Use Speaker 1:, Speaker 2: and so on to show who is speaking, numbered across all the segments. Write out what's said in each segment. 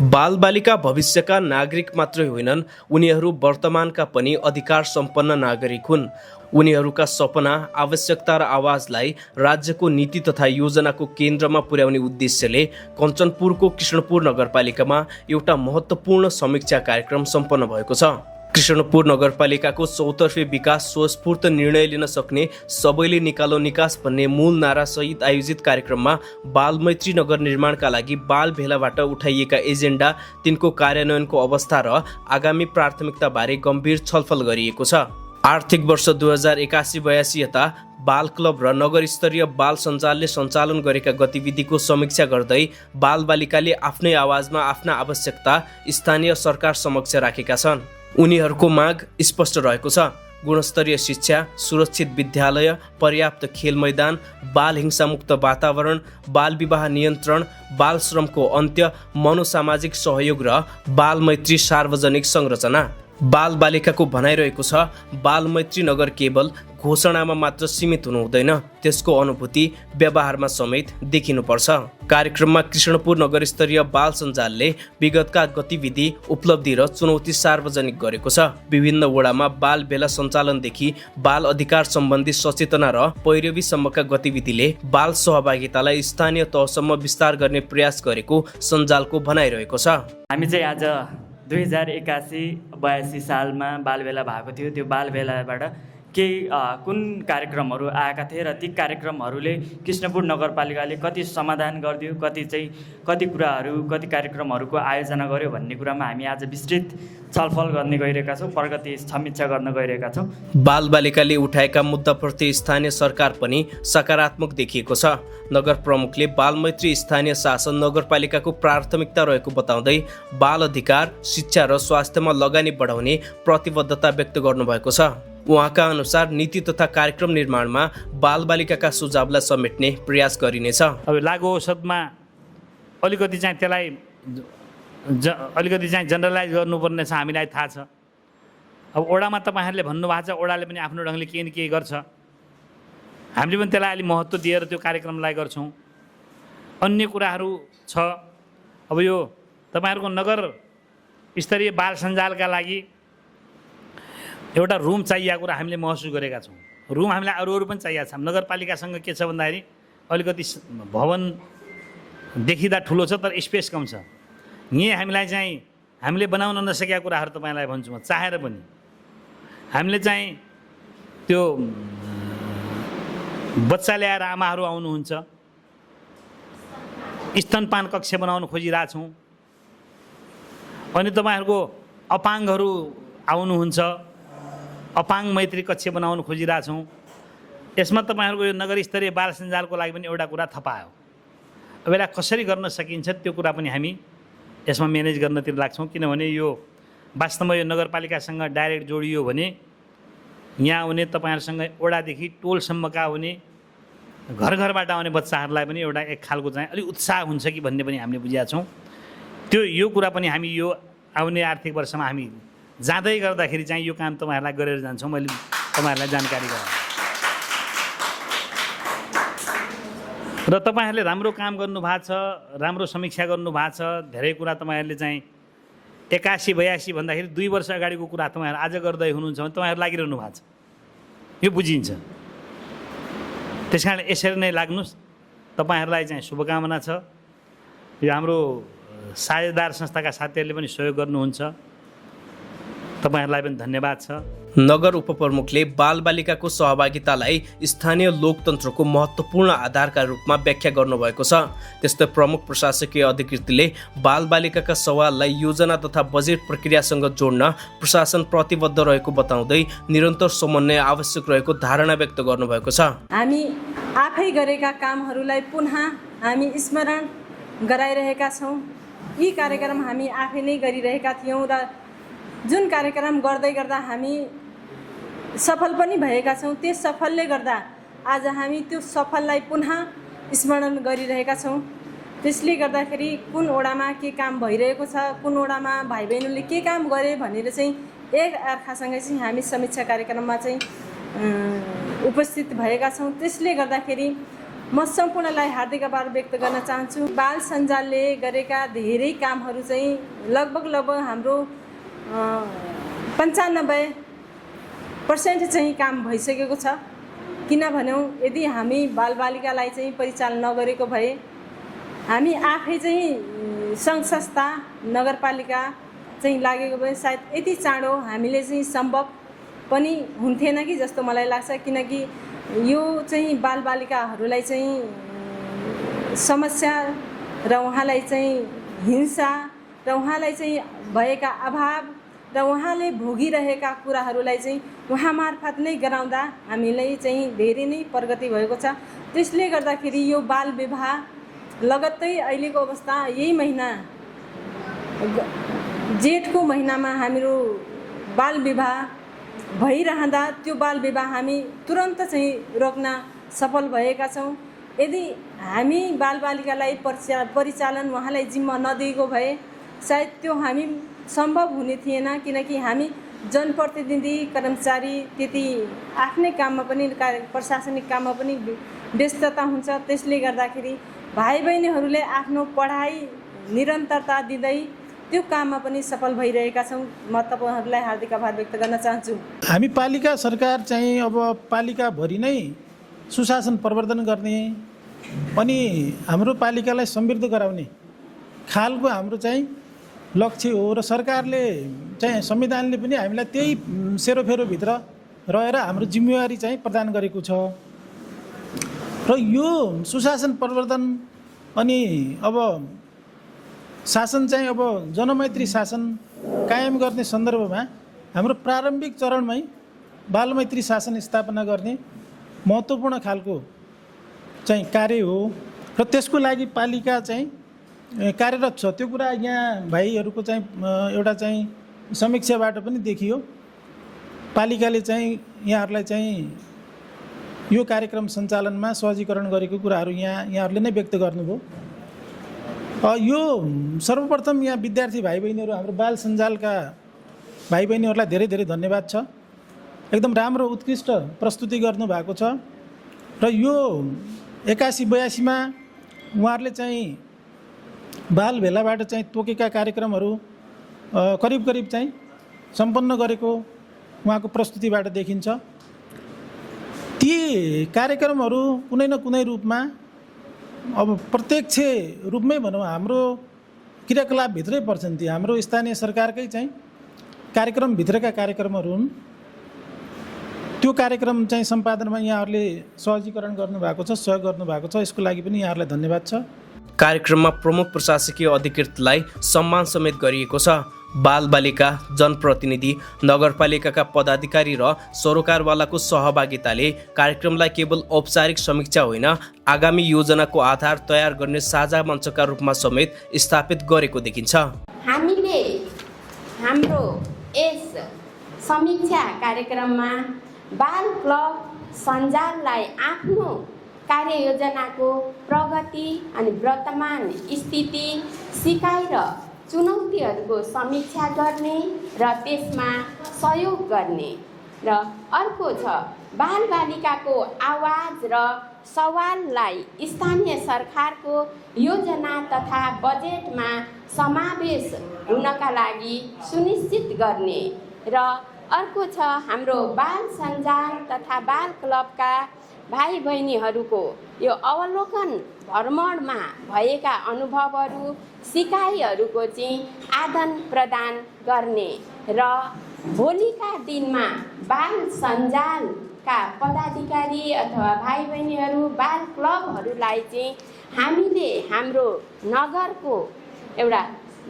Speaker 1: बालबालिका भविष्यका नागरिक मात्रै होइनन्, उनीहरू वर्तमानका पनि अधिकार सम्पन्न नागरिक हुन्। उनीहरूका सपना, आवश्यकता र आवाजलाई राज्यको नीति तथा योजनाको केन्द्रमा पुर्याउने उद्देश्यले कञ्चनपुरको कृष्णपुर नगरपालिकामा एउटा महत्त्वपूर्ण समीक्षा कार्यक्रम सम्पन्न भएको छ। कृष्णपुर नगरपालिकाको चौतर्फी विकास स्वस्फूर्त निर्णय लिन सक्ने, सबैले निकालो निकास भन्ने मूल नारासहित आयोजित कार्यक्रममा बालमैत्री नगर निर्माणका लागि बाल भेलाबाट उठाइएका एजेन्डा, तिनको कार्यान्वयनको अवस्था र आगामी प्राथमिकताबारे गम्भीर छलफल गरिएको छ। आर्थिक वर्ष 2081-82 यता बाल क्लब र नगर स्तरीय बाल सञ्जालले सञ्चालन गरेका गतिविधिको समीक्षा गर्दै बालबालिकाले आफ्नै आवाजमा आफ्ना आवश्यकता स्थानीय सरकार समक्ष राखेका छन्। उनीहरूको माग स्पष्ट रहेको छ: गुणस्तरीय शिक्षा, सुरक्षित विद्यालय, पर्याप्त खेल मैदान, बाल हिंसामुक्त वातावरण, बाल विवाह नियन्त्रण, बाल श्रमको अन्त्य, मनोसामाजिक सहयोग र बालमैत्री सार्वजनिक संरचना। बालबालिकाको भनाइरहेको छ, बालमैत्री नगर केवल घोषणामा मात्र सीमित हुनु हुँदैन, त्यसको अनुभूति व्यवहारमा समेत देखिनुपर्छ। कार्यक्रममा कृष्णपुर नगर स्तरीय बाल सञ्जालले विगतका गतिविधि, उपलब्धि र चुनौती सार्वजनिक गरेको छ। विभिन्न वडामा बाल भेला सञ्चालनदेखि बाल अधिकार सम्बन्धी सचेतना र पैरवीसम्मका गतिविधिले बाल सहभागितालाई स्थानीय तहसम्म विस्तार गर्ने प्रयास गरेको सञ्जालको भनाइरहेको छ।
Speaker 2: हामी चाहिँ आज 2081-82 सालमा बालभेला भएको थियो। त्यो बालभेलाबाट केही कुन कार्यक्रमहरू आएका थिए र ती कार्यक्रमहरूले कृष्णपुर नगरपालिकाले कति समाधान गरिदियो, कति कुराहरू, कति कार्यक्रमहरूको आयोजना गर्यो भन्ने कुरामा हामी आज विस्तृत छलफल गर्ने गइरहेका छौँ, प्रगति समीक्षा गर्न गइरहेका छौँ।
Speaker 1: बालबालिकाले उठाएका मुद्दाप्रति स्थानीय सरकार पनि सकारात्मक देखिएको छ। नगर प्रमुखले बालमैत्री स्थानीय शासन नगरपालिकाको प्राथमिकता रहेको बताउँदै बाल अधिकार, शिक्षा र स्वास्थ्यमा लगानी बढाउने प्रतिबद्धता व्यक्त गर्नुभएको छ। उहाँका अनुसार नीति तथा कार्यक्रम निर्माणमा बालबालिकाका सुझावलाई समेट्ने प्रयास गरिनेछ।
Speaker 3: अब लागु औषधमा अलिकति चाहिँ त्यसलाई अलिकति चाहिँ जनरलाइज गर्नुपर्ने छ, हामीलाई थाहा छ। अब ओडामा तपाईँहरूले भन्नुभएको छ, ओडाले पनि आफ्नो ढङ्गले केही न केही गर्छ, हामीले पनि त्यसलाई अलिक महत्त्व दिएर त्यो कार्यक्रमलाई गर्छौँ। अन्य कुराहरू छ। अब यो तपाईँहरूको नगर स्तरीय बाल सञ्जालका लागि एउटा रुम चाहिएको कुरा हामीले महसुस गरेका छौँ। रुम हामीलाई अरू पनि चाहिएको छ। नगरपालिकासँग के छ भन्दाखेरि अलिकति भवन देखिँदा ठुलो छ तर स्पेस कम छ। यहीँ हामीलाई चाहिँ हामीले बनाउन नसकेका कुराहरू तपाईँलाई भन्छु म, चाहेर पनि हामीले चाहिँ त्यो बच्चा ल्याएर आमाहरू आउनुहुन्छ, स्तनपान कक्ष बनाउन खोजिरहेछौँ। अनि तपाईँहरूको अपाङ्गहरू आउनुहुन्छ, अपाङ्ग मैत्री कक्ष बनाउन खोजिरहेछौँ। यसमा तपाईँहरूको यो नगर स्तरीय बाल सञ्जालको लागि पनि एउटा कुरा थपायो। अब यसलाई कसरी गर्न सकिन्छ त्यो कुरा पनि हामी यसमा म्यानेज गर्नतिर लाग्छौँ। किनभने यो वास्तवमा यो नगरपालिकासँग डाइरेक्ट जोडियो भने यहाँ आउने तपाईँहरूसँग ओडादेखि टोलसम्मका आउने घर घरबाट आउने बच्चाहरूलाई पनि एउटा एक खालको चाहिँ अलिक उत्साह हुन्छ कि भन्ने पनि हामीले बुझेका छौँ। यो कुरा पनि हामी यो आउने आर्थिक वर्षमा हामी जाँदै गर्दाखेरि चाहिँ यो काम तपाईँहरूलाई गरेर जान्छौँ। मैले तपाईँहरूलाई जानकारी गराएँ र तपाईँहरूले राम्रो काम गर्नुभएको छ, राम्रो समीक्षा गर्नुभएको छ। धेरै कुरा तपाईँहरूले चाहिँ 81-82 भन्दाखेरि 2 वर्ष अगाडिको कुरा तपाईँहरू आज गर्दै हुनुहुन्छ भने तपाईँहरू लागिरहनु भएको छ, यो बुझिन्छ। त्यस कारण यसरी नै लाग्नुहोस्। तपाईँहरूलाई चाहिँ शुभकामना छ। यो हाम्रो साझेदार संस्थाका साथीहरूले पनि सहयोग गर्नुहुन्छ, तपाईँहरूलाई पनि धन्यवाद छ।
Speaker 1: नगर उपप्रमुखले बालबालिकाको सहभागितालाई स्थानीय लोकतन्त्रको महत्त्वपूर्ण आधारका रूपमा व्याख्या गर्नुभएको छ। त्यस्तै प्रमुख प्रशासकीय अधिकृतले बालबालिकाका सवाललाई योजना तथा बजेट प्रक्रियासँग जोड्न प्रशासन प्रतिबद्ध रहेको बताउँदै निरन्तर समन्वय आवश्यक रहेको धारणा व्यक्त गर्नुभएको छ।
Speaker 4: हामी आफै गरेका कामहरूलाई पुनः हामी स्मरण गराइरहेका छौँ। यी कार्यक्रम हामी आफै नै गरिरहेका थियौँ र जुन कार्यक्रम गर्दै गर्दा हामी सफल पनि भएका छौँ। त्यस सफलले गर्दा आज हामी त्यो सफललाई पुनः स्मरण गरिरहेका छौँ। त्यसले गर्दाखेरि कुन ओडामा के काम भइरहेको छ, कुन ओडामा भाइ बहिनीले के काम गरे भनेर चाहिँ एक अर्कासँग चाहिँ हामी समीक्षा कार्यक्रममा चाहिँ उपस्थित भएका छौँ। त्यसले गर्दाखेरि म सम्पूर्णलाई हार्दिक आभार व्यक्त गर्न चाहन्छु। बाल सञ्जालले गरेका धेरै कामहरू चाहिँ लगभग हाम्रो 95% चाहिँ काम भइसकेको छ। किनभने यदि हामी बालबालिकालाई चाहिँ परिचालन नगरेको भए हामी आफै चाहिँ सङ्घ संस्था नगरपालिका चाहिँ लागेको भए सायद यति चाँडो हामीले चाहिँ सम्भव पनि हुन्थेन कि जस्तो मलाई लाग्छ। किनकि यो चाहिँ बालबालिकाहरूलाई चाहिँ समस्या र उहाँलाई चाहिँ हिंसा र उहाँलाई चाहिँ भएका अभाव र उहाँले भोगिरहेका कुराहरूलाई चाहिँ उहाँ मार्फत नै गराउँदा हामीलाई चाहिँ धेरै नै प्रगति भएको छ। त्यसले गर्दाखेरि यो बाल विवाह लगत्तै अहिलेको अवस्था यही महिना जेठको महिनामा हाम्रो बाल विवाह भइरहँदा त्यो बाल विवाह हामी तुरन्त चाहिँ रोक्न सफल भएका छौँ। यदि हामी बालबालिकालाई परिचालन उहाँलाई जिम्मा नदिएको भए सायद त्यो हामी सम्भव हुने थिएन। किनकि हामी जनप्रतिनिधि कर्मचारी त्यति आफ्नै काममा पनि प्रशासनिक काममा पनि व्यस्तता हुन्छ। त्यसले गर्दाखेरि भाइ बहिनीहरूले आफ्नो पढाइ निरन्तरता दिँदै त्यो काममा पनि सफल भइरहेका छौँ। म तपाईँहरूलाई हार्दिक आभार व्यक्त गर्न चाहन्छु।
Speaker 5: हामी पालिका सरकार चाहिँ अब पालिकाभरि नै सुशासन प्रवर्धन गर्ने अनि हाम्रो पालिकालाई समृद्ध गराउने खालको हाम्रो चाहिँ लक्ष्य हो र सरकारले चाहिँ संविधानले पनि हामीलाई त्यही सेरोफेरोभित्र रहेर हाम्रो जिम्मेवारी चाहिँ प्रदान गरेको छ। र यो सुशासन प्रवर्धन अनि अब शासन चाहिँ अब जनमैत्री शासन कायम गर्ने सन्दर्भमा हाम्रो प्रारम्भिक चरणमै बालमैत्री शासन स्थापना गर्ने महत्त्वपूर्ण खालको चाहिँ कार्य हो र त्यसको लागि पालिका चाहिँ कार्यरत छ। त्यो कुरा यहाँ भाइहरूको चाहिँ एउटा चाहिँ समीक्षाबाट पनि देखियो। पालिकाले चाहिँ यहाँहरूलाई चाहिँ यो कार्यक्रम सञ्चालनमा सहजीकरण गरेको कुराहरू यहाँहरूले नै व्यक्त गर्नुभयो। यो सर्वप्रथम यहाँ विद्यार्थी भाइ बहिनीहरू हाम्रो बाल सञ्जालका भाइ बहिनीहरूलाई धेरै धेरै धन्यवाद छ। एकदम राम्रो उत्कृष्ट प्रस्तुति गर्नुभएको छ र यो 81-82मा उहाँहरूले चाहिँ बाल भेलाबाट चाहिँ तोकेका कार्यक्रमहरू करिब करिब चाहिँ सम्पन्न गरेको उहाँको प्रस्तुतिबाट देखिन्छ। ती कार्यक्रमहरू कुनै न कुनै रूपमा अब प्रत्यक्ष रूपमै भनौँ हाम्रो क्रियाकलापभित्रै पर्छन्। ती हाम्रो स्थानीय सरकारकै चाहिँ कार्यक्रमभित्रका कार्यक्रमहरू हुन्। त्यो कार्यक्रम चाहिँ सम्पादनमा यहाँहरूले सहजीकरण गर्नुभएको छ, सहयोग गर्नुभएको छ। यसको लागि पनि यहाँहरूलाई धन्यवाद छ।
Speaker 1: कार्यक्रममा प्रमुख प्रशासकीय अधिकृतलाई सम्मान समेत गरिएको छ। बालबालिका जनप्रतिनिधि नगरपालिकाका पदाधिकारी र सरोकारवालाको सहभागिताले कार्यक्रमलाई केवल औपचारिक समीक्षा होइन आगामी योजनाको आधार तयार गर्ने साझा मञ्चका रूपमा समेत स्थापित गरेको देखिन्छ।
Speaker 6: हामीले हाम्रो यस समीक्षा कार्यक्रममा बाल क्लब सञ्जाललाई आफ्नो कार्ययोजनाको प्रगति अनि वर्तमान स्थिति सिकाइ र चुनौतीहरूको समीक्षा गर्ने र त्यसमा सहयोग गर्ने र अर्को छ बालबालिकाको आवाज र सवाललाई स्थानीय सरकारको योजना तथा बजेटमा समावेश हुनका लागि सुनिश्चित गर्ने र अर्को छ हाम्रो बाल सञ्जाल तथा बाल क्लबका भाइ बहिनीहरूको यो अवलोकन भ्रमणमा भएका अनुभवहरू सिकाइहरूको चाहिँ आदान प्रदान गर्ने र भोलिका दिनमा बाल सञ्जालका पदाधिकारी अथवा भाइ बहिनीहरू बाल क्लबहरूलाई चाहिँ हामीले हाम्रो नगरको एउटा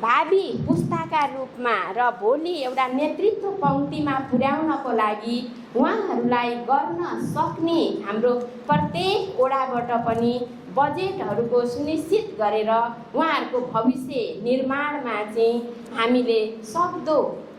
Speaker 6: भावी पुस्ताका रूपमा र भोलि एउटा नेतृत्व पङ्क्तिमा पुर्याउनको लागि उहाँहरूलाई गर्न सक्ने हाम्रो प्रत्येक वडाबाट पनि बजेटहरूको सुनिश्चित गरेर उहाँहरूको भविष्य निर्माणमा चाहिँ हामीले सक्दो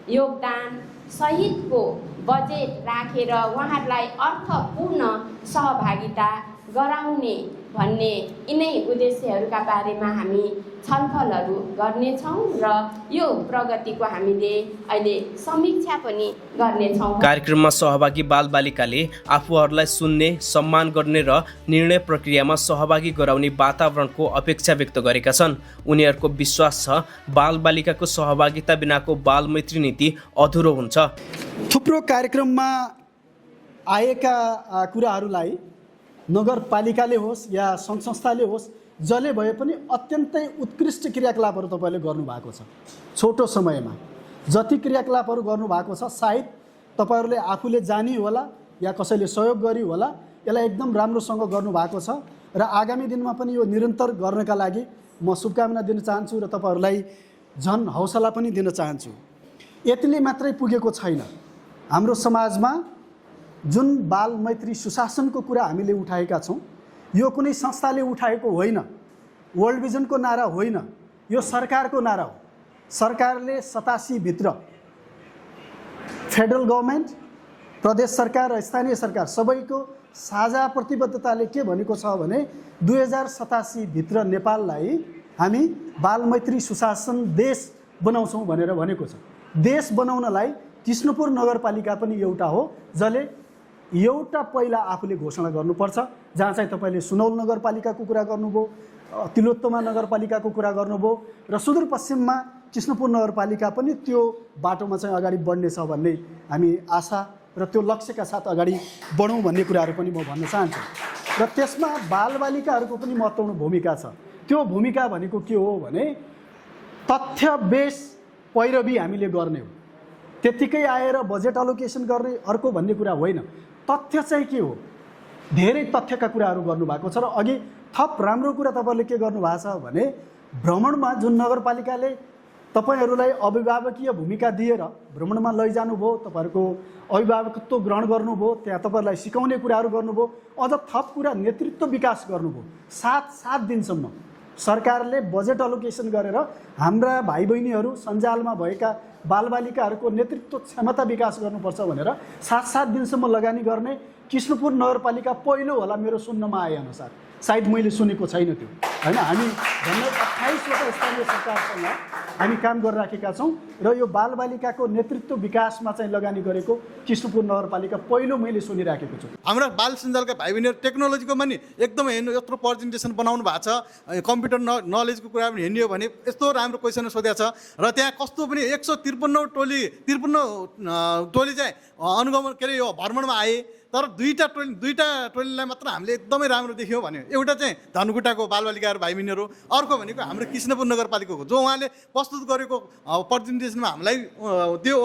Speaker 6: योगदान सहितको बजेट राखेर उहाँहरूलाई अर्थपूर्ण सहभागिता गराउने भन्ने यिनै उद्देश्यहरूका बारेमा हामी छलफलहरू गर्नेछौँ र यो प्रगतिको हामीले अहिले समीक्षा पनि गर्नेछौँ।
Speaker 1: कार्यक्रममा सहभागी बालबालिकाले आफूहरूलाई सुन्ने, सम्मान गर्ने र निर्णय प्रक्रियामा सहभागी गराउने वातावरणको अपेक्षा व्यक्त गरेका छन्। उनीहरूको विश्वास छ बालबालिकाको सहभागिता बिनाको बालमैत्री नीति अधुरो हुन्छ।
Speaker 7: थुप्रो कार्यक्रममा आएका कुराहरूलाई नगरपालिकाले होस् या सङ्घ संस्थाले होस्, जसले भए पनि अत्यन्तै उत्कृष्ट क्रियाकलापहरू तपाईँले गर्नुभएको छ। छोटो समयमा जति क्रियाकलापहरू गर्नुभएको छ, सायद तपाईँहरूले आफूले जानी होला या कसैले सहयोग गरी होला, यसलाई एकदम राम्रोसँग गर्नुभएको छ र आगामी दिनमा पनि यो निरन्तर गर्नका लागि म शुभकामना दिन चाहन्छु र तपाईँहरूलाई झन् हौसला पनि दिन चाहन्छु। यतिले मात्रै पुगेको छैन। हाम्रो समाजमा जुन बालमैत्री सुशासनको कुरा हामीले उठाएका छौँ, यो कुनै संस्थाले उठाएको होइन, वर्ल्ड भिजनको नारा होइन, यो सरकारको नारा हो। सरकारले 87 भित्र फेडरल गभर्मेन्ट, प्रदेश सरकार र स्थानीय सरकार सबैको साझा प्रतिबद्धताले के भनेको छ भने 2087 भित्र नेपाललाई हामी बालमैत्री सुशासन देश बनाउँछौँ भनेर भनेको छ। देश बनाउनलाई कृष्णपुर नगरपालिका पनि एउटा हो, जसले एउटा पहिला आफूले घोषणा गर्नुपर्छ। जहाँ चाहिँ तपाईँले सुनौल नगरपालिकाको कुरा गर्नुभयो, तिलोत्तमा नगरपालिकाको कुरा गर्नुभयो र सुदूरपश्चिममा कृष्णपुर नगरपालिका पनि त्यो बाटोमा चाहिँ अगाडि बढ्नेछ भन्ने हामी आशा र त्यो लक्ष्यका साथ अगाडि बढौँ भन्ने कुराहरू पनि म भन्न चाहन्छु। र त्यसमा बालबालिकाहरूको पनि महत्त्वपूर्ण भूमिका छ। त्यो भूमिका भनेको के हो भने तथ्य बेस पैरवी हामीले गर्ने हो। त्यत्तिकै आएर बजेट अलोकेसन गर्ने अर्को भन्ने कुरा होइन। तथ्य चाहिँ के हो, धेरै तथ्यका कुराहरू गर्नुभएको छ। र अघि थप राम्रो कुरा तपाईँहरूले के गर्नुभएको छ भने भ्रमणमा जुन नगरपालिकाले तपाईँहरूलाई अभिभावकीय भूमिका दिएर भ्रमणमा लैजानुभयो, तपाईँहरूको अभिभावकत्व ग्रहण गर्नुभयो, त्यहाँ तपाईँहरूलाई सिकाउने कुराहरू गर्नुभयो, अझ थप कुरा नेतृत्व विकास गर्नुभयो। 7 दिनसम्म सरकारले बजेट अलोकेसन गरेर हाम्रा भाइ बहिनीहरू सञ्जालमा भएका बालबालिकाहरूको नेतृत्व क्षमता विकास गर्नुपर्छ भनेर 7 दिनसम्म लगानी गर्ने कृष्णपुर नगरपालिका पहिलो होला मेरो सुन्नमा आएअनुसार। सायद मैले सुनेको छैन त्यो, होइन। हामी झन्डै 28वटा स्थानीय सरकारसँग हामी काम गरिराखेका छौँ र यो बालबालिकाको नेतृत्व विकासमा चाहिँ लगानी गरेको कृष्णपुर नगरपालिका पहिलो मैले सुनिराखेको छु।
Speaker 8: हाम्रा बाल सञ्जालका भाइ बहिनीहरू टेक्नोलोजीको पनि एकदमै हेर्नु, यत्रो प्रेजेन्टेसन बनाउनु भएको छ। कम्प्युटर नलेजको कुरा पनि हेर्ने हो भने यस्तो राम्रो क्वेसन सोधेको छ र त्यहाँ कस्तो पनि 153 टोली चाहिँ अनुगमन के अरे यो भ्रमणमा आए, तर दुईटा टोलीलाई मात्र हामीले एकदमै राम्रो देख्यौँ भन्यो। एउटा चाहिँ धनकुटाको बालबालिकाहरू भाइ बहिनीहरू, अर्को भनेको हाम्रो कृष्णपुर नगरपालिकाको जो उहाँले प्रस्तुत गरेको प्रेजेन्टेसनमा हामीलाई त्यो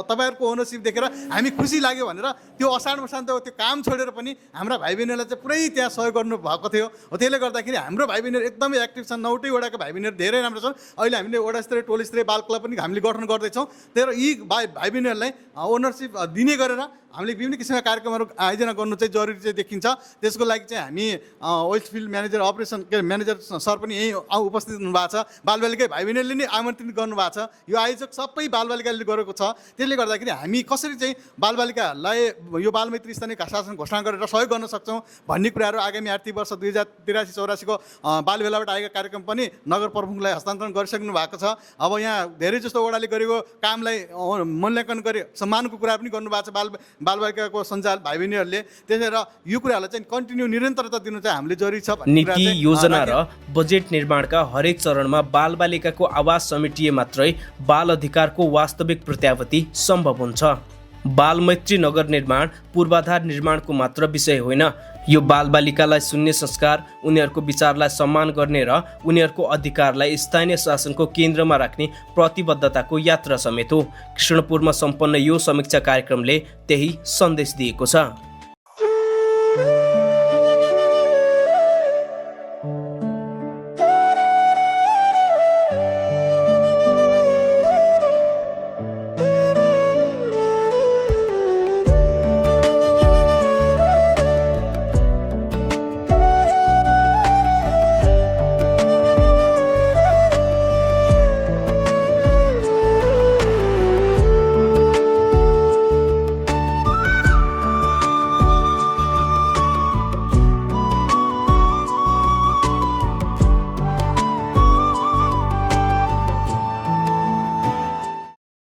Speaker 8: तपाईँहरूको ओनरसिप देखेर हामी खुसी लाग्यो भनेर त्यो असाढ मसान्त त्यो काम छोडेर पनि हाम्रा भाइ बहिनीहरूलाई चाहिँ पुरै त्यहाँ सहयोग गर्नुभएको थियो। त्यसले गर्दाखेरि हाम्रो भाइ बहिनीहरू एकदमै एक्टिभ छन्। 9वटै वडाका भाइ बहिनीहरू धेरै राम्रो छन्। अहिले हामीले वडा स्तरीय टोली स्तरीय बाल क्लब पनि हामीले गठन गर्दैछौँ। तर यी भाइ बहिनीहरूलाई ओनरसिप दिने गरेर हामीले विभिन्न किसिमका कार्यक्रमहरू आयोजना गर्नु चाहिँ जरुरी चाहिँ देखिन्छ। त्यसको लागि चाहिँ हामी west field manager operation manager sir पनि यहीँ उपस्थित हुनुभएको छ। बालबालिका भाइ बहिनीहरूले नै आमन्त्रित गर्नुभएको छ। यो आयोजक सबै बालबालिकाले गरेको छ। त्यसले गर्दाखेरि हामी कसरी चाहिँ बालबालिकाहरूलाई यो बालमैत्री स्थानीय शासन घोषणा गरेर सहयोग गर्न सक्छौँ भन्ने कुराहरू आगामी आर्थिक वर्ष 2083-84को बालबेलाबाट आएका कार्यक्रम पनि नगर प्रमुखलाई हस्तान्तरण गरिसक्नु भएको छ। अब यहाँ धेरै जस्तो वडाले गरेको कामलाई मूल्याङ्कन गरी सम्मानको कुरा पनि गर्नुभएको छ बालबालिकाको सञ्जाल भाइ बहिनीहरूले। त्यसैले यो कुराहरूलाई चाहिँ कन्टिन्यू निरन्तरता दिनु चाहिँ हामीले जरुरी छ।
Speaker 1: नीति योजना र बजेट निर्माणका हरेक चरणमा बालबालिकाको आवाज समेटिए मात्रै बाल अधिकारको वास्तविक प्रत्याभूति सम्भव हुन्छ। बालमैत्री नगर निर्माण पूर्वाधार निर्माणको मात्र विषय होइन, यो बालबालिकालाई सुन्ने संस्कार, उनीहरूको विचारलाई सम्मान गर्ने र उनीहरूको अधिकारलाई स्थानीय शासनको केन्द्रमा राख्ने प्रतिबद्धताको यात्रा समेत हो। कृष्णपुरमा सम्पन्न यो समीक्षा कार्यक्रमले त्यही सन्देश दिएको छ।